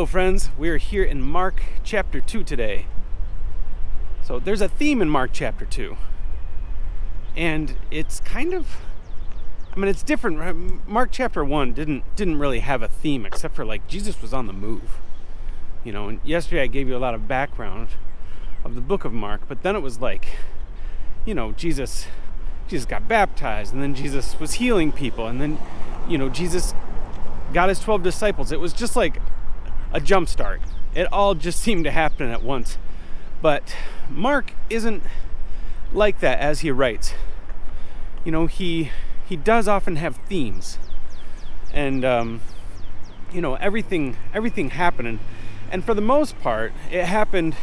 friends. We're here in Mark chapter 2 today. So there's a theme in Mark chapter 2. And it's it's different. Mark chapter 1 didn't really have a theme except for Jesus was on the move. And yesterday I gave you a lot of background of the book of Mark, but then it was Jesus got baptized, and then Jesus was healing people, and then Jesus got his 12 disciples. It was just like a jump start. It all just seemed to happen at once. But Mark isn't like that as he writes. He does often have themes, and everything happened, and for the most part it happened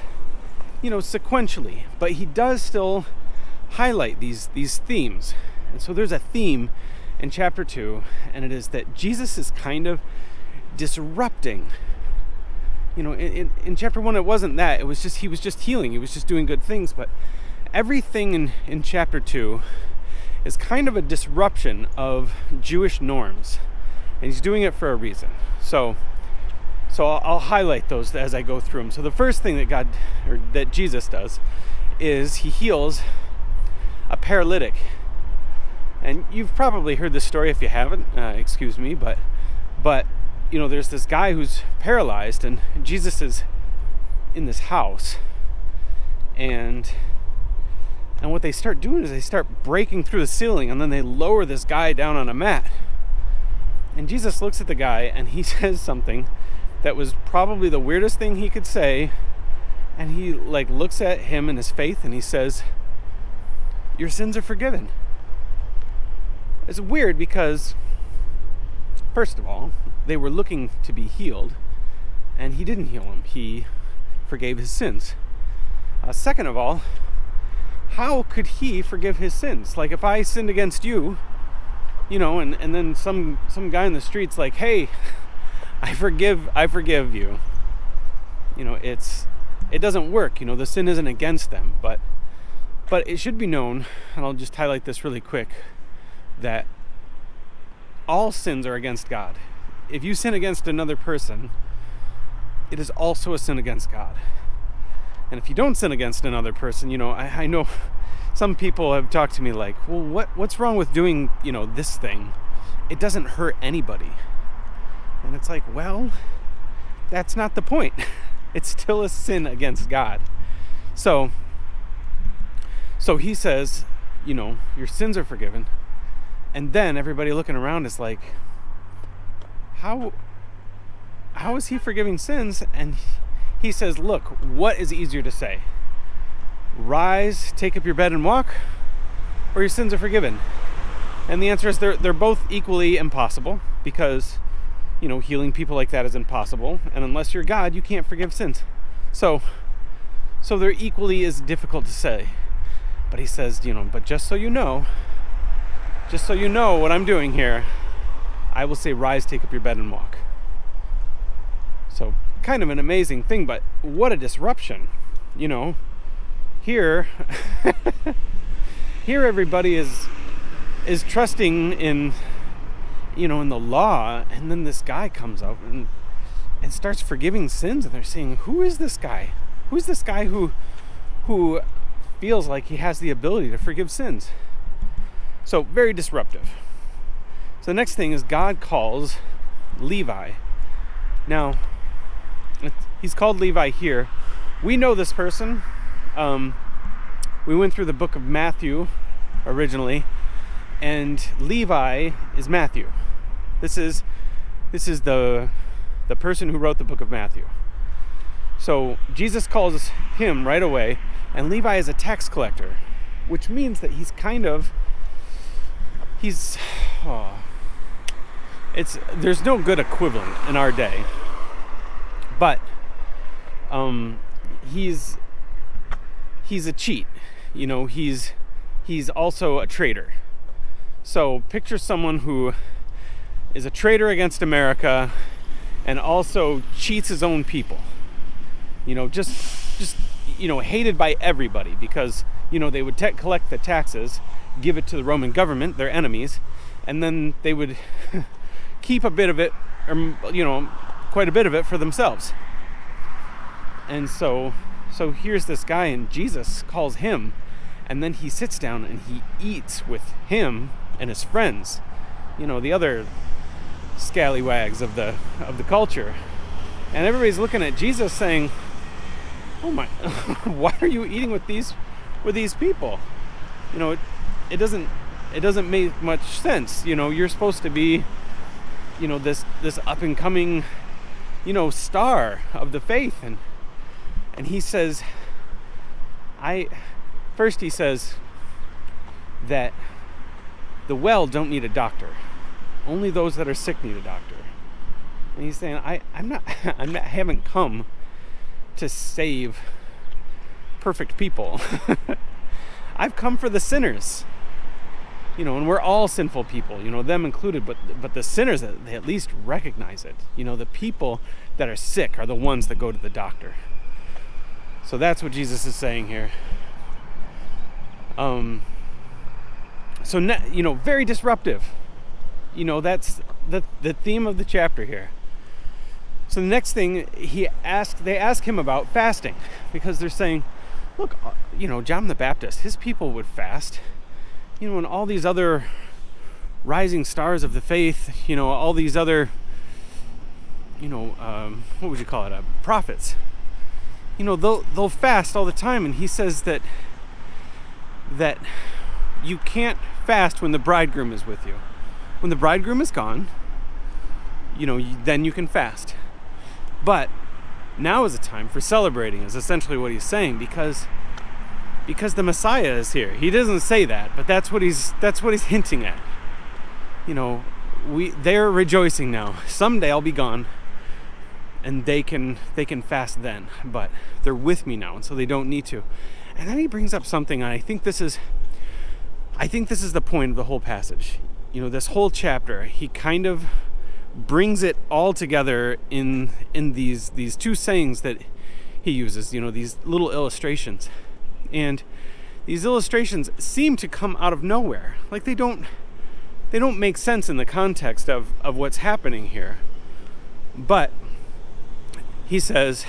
sequentially, but he does still highlight these themes. And so there's a theme in chapter 2, and it is that Jesus is kind of disrupting. In chapter 1 it wasn't that. It was just he was just healing. He was just doing good things. But everything in chapter 2 is kind of a disruption of Jewish norms, and he's doing it for a reason. So I'll highlight those as I go through them. So the first thing that Jesus does is he heals a paralytic. And you've probably heard this story. If you haven't, excuse me, but there's this guy who's paralyzed, and Jesus is in this house, and what they start doing is they start breaking through the ceiling, and then they lower this guy down on a mat. And Jesus looks at the guy, and he says something that was probably the weirdest thing he could say, and he looks at him in his faith, and he says, "Your sins are forgiven." It's weird because, first of all, they were looking to be healed, and he didn't heal him. He forgave his sins. Second of all, how could he forgive his sins? If I sinned against you, and then some guy in the street's like, "Hey, I forgive you." It doesn't work. The sin isn't against them, but it should be known, and I'll just highlight this really quick, that all sins are against God. If you sin against another person, it is also a sin against God. And if you don't sin against another person, I know some people have talked to me well, what's wrong with doing, this thing? It doesn't hurt anybody. And it's well, that's not the point. It's still a sin against God. So he says, your sins are forgiven. And then everybody looking around is like, how is he forgiving sins? And he says, look, what is easier to say? Rise, take up your bed and walk, or your sins are forgiven? And the answer is they're both equally impossible, because healing people like that is impossible, and unless you're God, you can't forgive sins. So they're equally as difficult to say. But he says, but just so you know what I'm doing here, I will say, rise, take up your bed and walk. So kind of an amazing thing, but what a disruption. Here everybody is trusting in in the law, and then this guy comes up and starts forgiving sins, and they're saying, who is this guy? Who's this guy who feels like he has the ability to forgive sins? So very disruptive. So the next thing is God calls Levi. Now, he's called Levi here. We know this person. We went through the book of Matthew originally, and Levi is Matthew. This is the person who wrote the book of Matthew. So Jesus calls him right away, and Levi is a tax collector, which means that there's no good equivalent in our day, but he's a cheat. He's also a traitor. So picture someone who is a traitor against America and also cheats his own people. Just hated by everybody, because they would collect the taxes, give it to the Roman government, their enemies, and then they would keep a bit of it, or quite a bit of it for themselves. And so here's this guy, and Jesus calls him, and then he sits down and he eats with him and his friends, the other scallywags of the culture. And everybody's looking at Jesus saying, "Oh my, why are you eating with these people?" It doesn't make much sense. You're supposed to be, this up and coming, star of the faith. And he says, he says that the well don't need a doctor. Only those that are sick need a doctor. And he's saying, I haven't come to save perfect people. I've come for the sinners. And we're all sinful people, them included, but the sinners, they at least recognize it. The people that are sick are the ones that go to the doctor. So that's what Jesus is saying here. Very disruptive. That's the theme of the chapter here. So the next thing they ask him about fasting, because they're saying, look, John the Baptist, his people would fast. And all these other rising stars of the faith, all these other, what would you call it, prophets, they'll fast all the time. And he says that you can't fast when the bridegroom is with you. When the bridegroom is gone, then you can fast. But now is a time for celebrating, is essentially what he's saying, because the Messiah is here. He doesn't say that, but that's what he's hinting at. They're rejoicing now. Someday I'll be gone, and they can fast then. But they're with me now, and so they don't need to. And then he brings up something, and I think this is the point of the whole passage. This whole chapter, he kind of brings it all together in these two sayings that he uses. These little illustrations. And these illustrations seem to come out of nowhere. Like they don't make sense in the context of what's happening here. But he said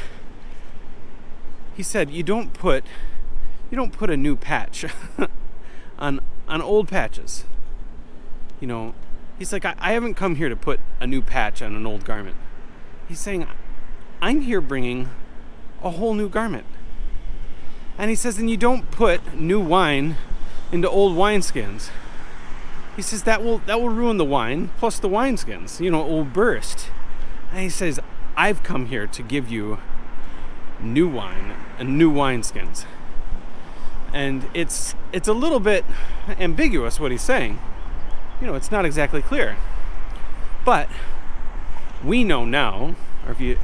you don't put a new patch on old patches. He's like, I haven't come here to put a new patch on an old garment. He's saying, I'm here bringing a whole new garment. And he says, and you don't put new wine into old wineskins. He says that will ruin the wine, plus the wineskins, it will burst. And he says, I've come here to give you new wine and new wineskins. And it's a little bit ambiguous what he's saying. It's not exactly clear. But we know now, or if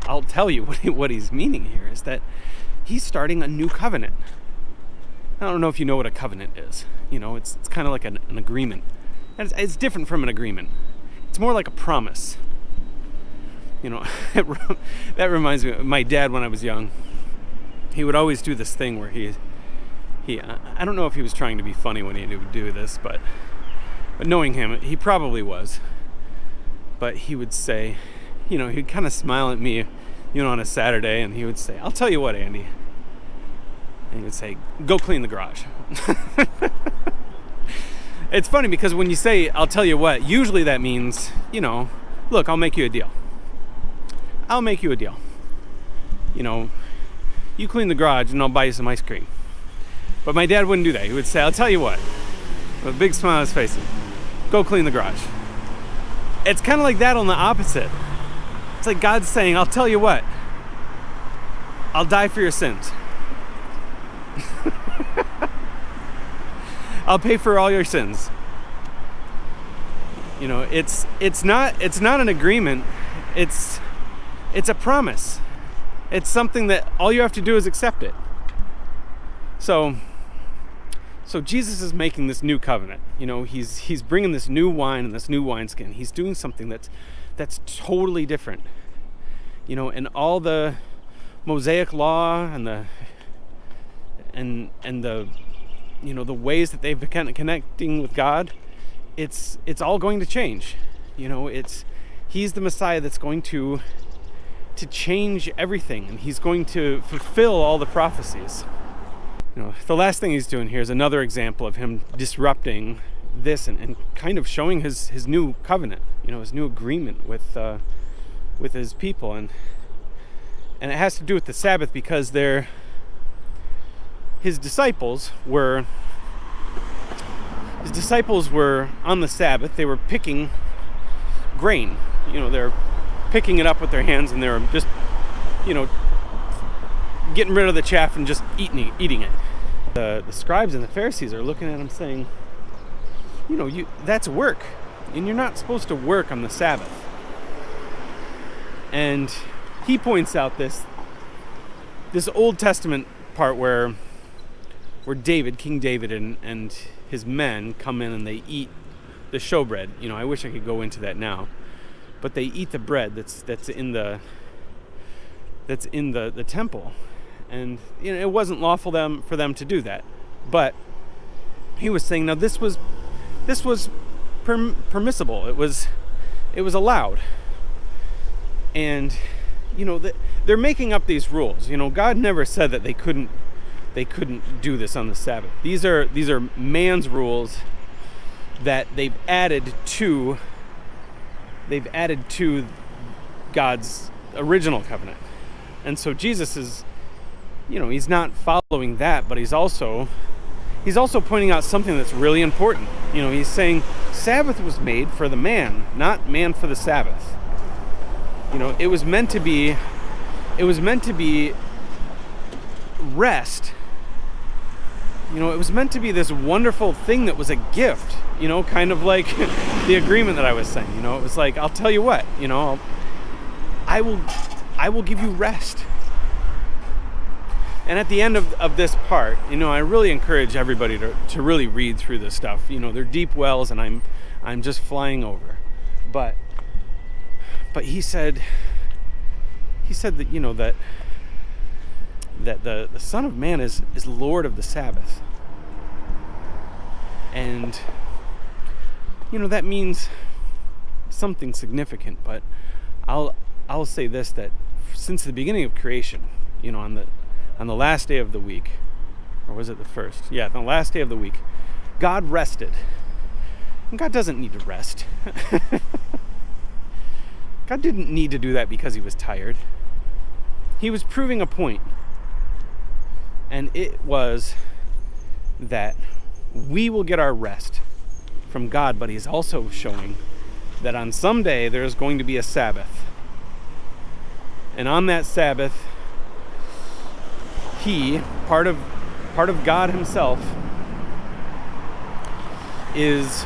I'll tell you what he's meaning here, is that he's starting a new covenant. I don't know if you know what a covenant is. It's kind of like an agreement. And it's different from an agreement. It's more like a promise. That reminds me of my dad when I was young. He would always do this thing where he I don't know if he was trying to be funny when he would do this, but knowing him, he probably was. But he would say, he'd kind of smile at me, on a Saturday, and he would say, I'll tell you what, Andy. And he would say, go clean the garage. It's funny because when you say, I'll tell you what, usually that means, look, I'll make you a deal. I'll make you a deal. You clean the garage and I'll buy you some ice cream. But my dad wouldn't do that. He would say, I'll tell you what, with a big smile on his face, go clean the garage. It's kind of like that on the opposite. It's like God's saying, I'll tell you what, I'll die for your sins. I'll pay for all your sins. It's not an agreement. It's a promise. It's something that all you have to do is accept it. So Jesus is making this new covenant. He's bringing this new wine and this new wineskin. He's doing something that's totally different. And all the Mosaic law and the the ways that they've been connecting with God, it's all going to change. He's the Messiah that's going to change everything, and he's going to fulfill all the prophecies. The last thing he's doing here is another example of him disrupting this and kind of showing his new covenant, his new agreement with his people, and it has to do with the Sabbath, because his disciples were on the Sabbath. They were picking grain. They're picking it up with their hands, and they're just getting rid of the chaff and just eating it. The scribes and the Pharisees are looking at him saying, that's work, and you're not supposed to work on the Sabbath. And he points out this Old Testament part where King David and his men come in and they eat the showbread. I wish I could go into that now, but they eat the bread that's in the temple, and it wasn't lawful for them to do that. But he was saying, now this was permissible. It was allowed, and they're making up these rules. God never said that they couldn't do this on the Sabbath. These are man's rules that they've added to God's original covenant. And so Jesus is, he's not following that, but he's also pointing out something that's really important. He's saying Sabbath was made for the man, not man for the Sabbath. It was meant to be rest. It was meant to be this wonderful thing that was a gift, kind of like the agreement that I was saying. It was like, I'll tell you what, I will give you rest. And at the end of this part, I really encourage everybody to really read through this stuff. They're deep wells, and I'm just flying over. But he said that that the Son of Man is Lord of the Sabbath. And that means something significant, but I'll say this, that since the beginning of creation, on the last day of the week, or was it the first? Yeah, on the last day of the week, God rested. And God doesn't need to rest. God didn't need to do that because he was tired. He was proving a point. And it was that we will get our rest from God, but he's also showing that on some day there's going to be a Sabbath. And on that Sabbath, he, part of God himself, is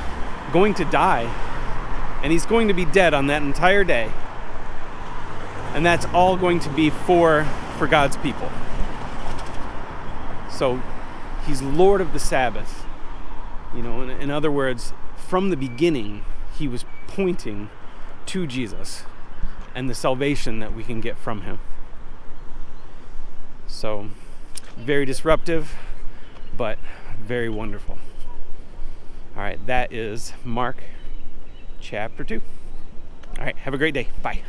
going to die, and he's going to be dead on that entire day. And that's all going to be for God's people. So he's Lord of the Sabbath. In other words, from the beginning, he was pointing to Jesus and the salvation that we can get from him. So, very disruptive, but very wonderful. All right, that is Mark chapter 2. All right, have a great day. Bye.